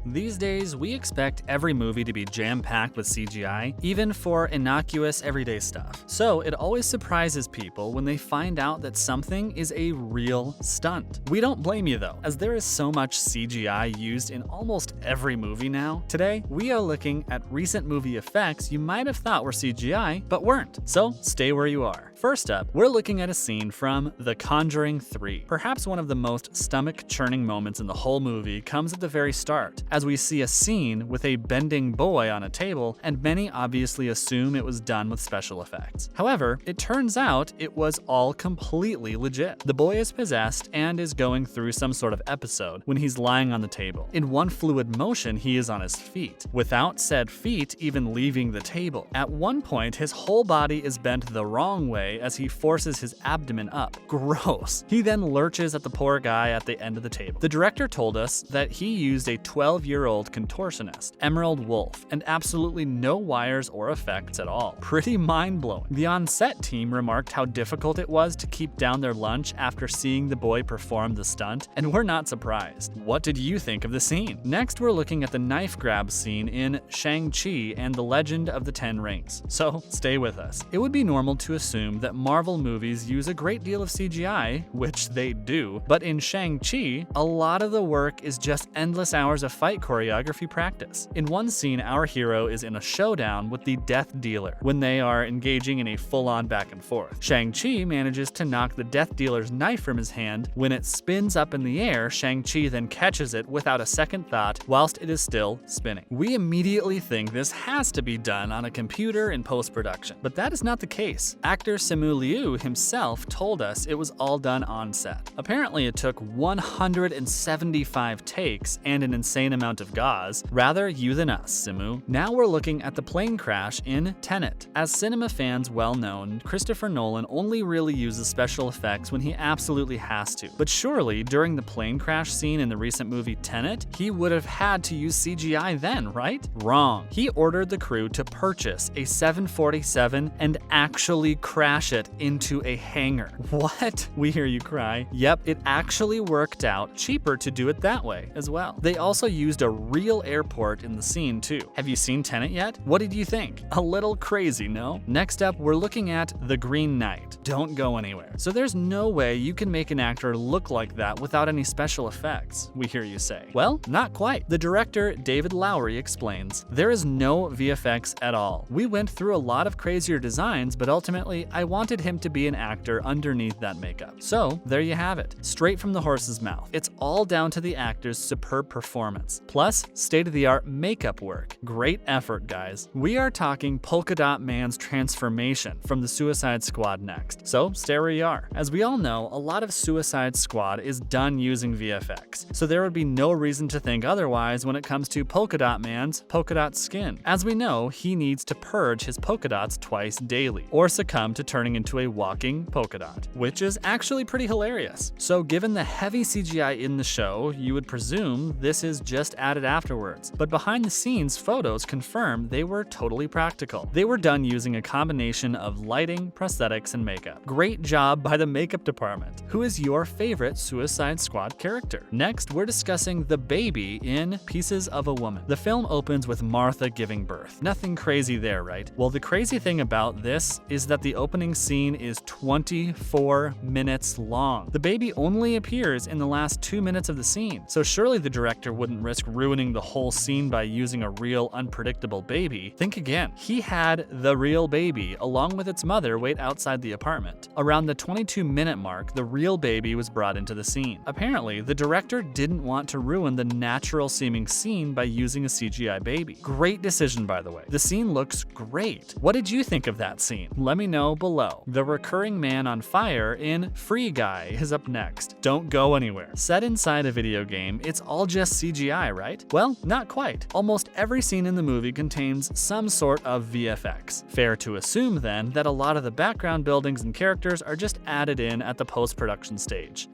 These days, we expect every movie to be jam-packed with CGI, even for innocuous everyday stuff. So it always surprises people when they find out that something is a real stunt. We don't blame you though, as there is so much CGI used in almost every movie now. Today, we are looking at recent movie effects you might have thought were CGI, but weren't. So stay where you are. First up, we're looking at a scene from The Conjuring 3. Perhaps one of the most stomach-churning moments in the whole movie comes at the very start, as we see a scene with a bending boy on a table, and many obviously assume it was done with special effects. However, it turns out it was all completely legit. The boy is possessed and is going through some sort of episode when he's lying on the table. In one fluid motion, he is on his feet, without said feet even leaving the table. At one point, his whole body is bent the wrong way as he forces his abdomen up. Gross. He then lurches at the poor guy at the end of the table. The director told us that he used a 12-year-old contortionist, Emerald Wolf, and absolutely no wires or effects at all. Pretty mind-blowing. The on-set team remarked how difficult it was to keep down their lunch after seeing the boy perform the stunt, and we're not surprised. What did you think of the scene? Next, we're looking at the knife grab scene in Shang-Chi and the Legend of the Ten Rings. So stay with us. It would be normal to assume that Marvel movies use a great deal of CGI, which they do, but in Shang-Chi, a lot of the work is just endless hours of fight choreography practice. In one scene, our hero is in a showdown with the Death Dealer when they are engaging in a full-on back and forth. Shang-Chi manages to knock the Death Dealer's knife from his hand. When it spins up in the air, Shang-Chi then catches it without a second thought whilst it is still spinning. We immediately think this has to be done on a computer in post-production, but that is not the case. Actor Simu Liu himself told us it was all done on set. Apparently it took 175 takes and an insane amount of gauze. Rather you than us, Simu. Now we're looking at the plane crash in Tenet. As cinema fans well known, Christopher Nolan only really uses special effects when he absolutely has to. But surely during the plane crash scene in the recent movie Tenet, he would have had to use CGI then, right? Wrong. He ordered the crew to purchase a 747 and actually crash it into a hangar. What? We hear you cry. Yep, it actually worked out cheaper to do it that way as well. They also used a real airport in the scene too. Have you seen Tenet yet? What did you think? A little crazy, no? Next up, we're looking at The Green Knight. Don't go anywhere. So there's no way you can make an actor look like that without any special effects, we hear you say. Well, not quite. The director, David Lowery, explains, there is no VFX at all. We went through a lot of crazier designs, but ultimately, I wanted him to be an actor underneath that makeup. So there you have it, straight from the horse's mouth. It's all down to the actor's superb performance, plus state-of-the-art makeup work. Great effort, guys. We are talking Polka Dot Man's transformation from the Suicide Squad next, so stay where you are. As we all know, a lot of Suicide Squad is done using VFX, so there would be no reason to think otherwise when it comes to Polka Dot Man's polka dot skin. As we know, he needs to purge his polka dots twice daily, or succumb to turning into a walking polka dot, which is actually pretty hilarious. So given the heavy CGI in the show, you would presume this is just added afterwards, but behind the scenes photos confirm they were totally practical. They were done using a combination of lighting, prosthetics, and makeup. Great job by the makeup department. Who is your favorite Suicide Squad character? Next, we're discussing the baby in Pieces of a Woman. The film opens with Martha giving birth. Nothing crazy there, right? Well, the crazy thing about this is that the opening scene is 24 minutes long. The baby only appears in the last 2 minutes of the scene, so surely the director wouldn't risk ruining the whole scene by using a real unpredictable baby. Think again. He had the real baby along with its mother wait outside the apartment. Around the 22-minute mark, the real baby was brought into the scene. Apparently, the director didn't want to ruin the natural-seeming scene by using a CGI baby. Great decision, by the way. The scene looks great. What did you think of that scene? Let me know below. The recurring man on fire in Free Guy is up next. Don't go anywhere. Set inside a video game, it's all just CGI, right? Well, not quite. Almost every scene in the movie contains some sort of VFX. Fair to assume, then, that a lot of the background buildings and characters are just added in at the post-production stage.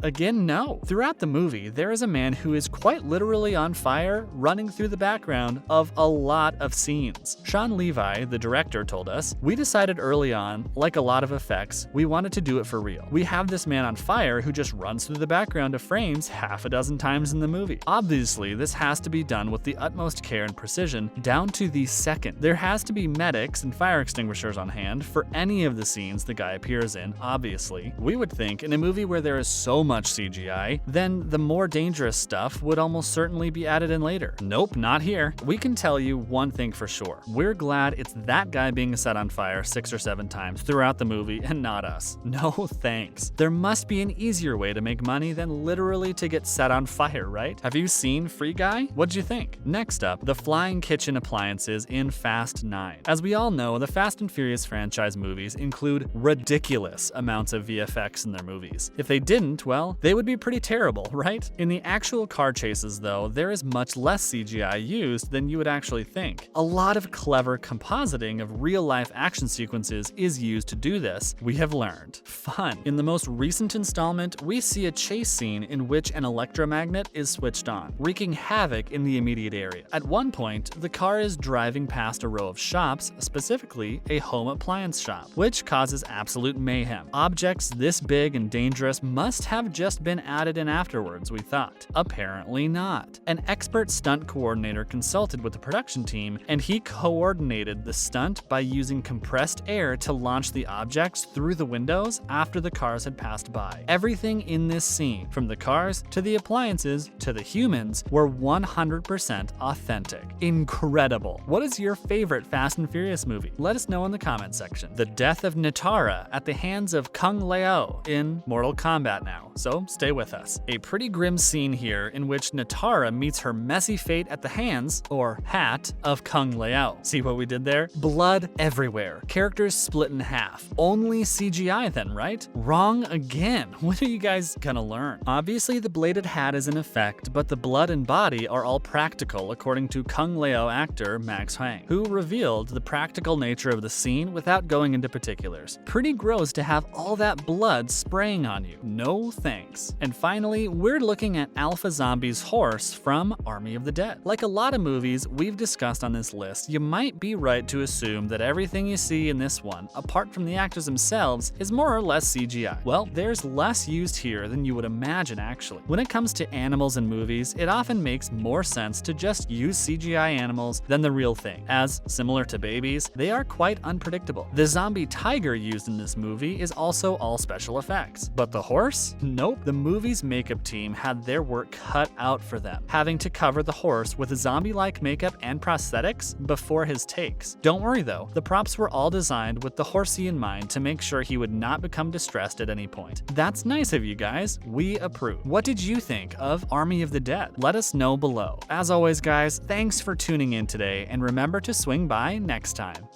Again, no. Throughout the movie, there is a man who is quite literally on fire, running through the background of a lot of scenes. Sean Levi, the director, told us, we decided early on, like a lot of effects, we wanted to do it for real. We have this man on fire who just runs through the background of frames half a dozen times in the movie. Obviously, this has to be done with the utmost care and precision, down to the second. There has to be medics and fire extinguishers on hand for any of the scenes the guy appears in, obviously. We would think in a movie where there is so much CGI, then the more dangerous stuff would almost certainly be added in later. Nope, not here. We can tell you one thing for sure. We're glad it's that guy being set on fire 6 or 7 times throughout the movie and not us. No thanks. There must be an easier way to make money than literally to get set on fire, right? Have you seen Free Guy? What'd you think? Next up, the flying kitchen appliances in Fast 9. As we all know, the Fast and Furious franchise movies include ridiculous amounts of VFX in their movies. If they didn't, well, they would be pretty terrible, right? In the actual car chases, though, there is much less CGI used than you would actually think. A lot of clever compositing of real-life action sequences is used to do this, we have learned. Fun. In the most recent installment, we see a chase scene in which an electromagnet is switched on, wreaking havoc in the immediate area. At one point, the car is driving past a row of shops, specifically a home appliance shop, which causes absolute mayhem. Objects this big and dangerous must have just been added in afterwards, we thought. Apparently not. An expert stunt coordinator consulted with the production team, and he coordinated the stunt by using compressed air to launch the objects through the windows after the cars had passed by. Everything in this scene, from the cars to the appliances to the humans, were 100% authentic. Incredible. What is your favorite Fast and Furious movie? Let us know in the comment section. The death of Natara at the hands of Kung Lao in Mortal Kombat now, so stay with us. A pretty grim scene here in which Natara meets her messy fate at the hands, or hat, of Kung Lao. See what we did there? Blood everywhere. Characters split in half. Only CGI then, right? Wrong again. When are you guys gonna learn? Obviously, the bladed hat is in effect, but the blood and body are all practical, according to Kung Lao actor Max Huang, who revealed the practical nature of the scene without going into particulars. Pretty gross to have all that blood spraying on you. No thanks. And finally, we're looking at Alpha Zombie's horse from Army of the Dead. Like a lot of movies we've discussed on this list, you might be right to assume that everything you see in this one, apart from the actors themselves, is more or less CGI. Well, there's less used here than you would imagine actually. When it comes to animals in movies, it often makes more sense to just use CGI animals than the real thing, as, similar to babies, they are quite unpredictable. The zombie tiger used in this movie is also all special effects. But the horse? Nope. The movie's makeup team had their work cut out for them, having to cover the horse with zombie-like makeup and prosthetics before his takes. Don't worry though, the props were all designed with the horsey in mind to make sure he would not become distressed at any point. That's nice of you guys. We approve. What did you think of Army of the Dead? Let us know below. As always guys, thanks for tuning in today, and remember to swing by next time.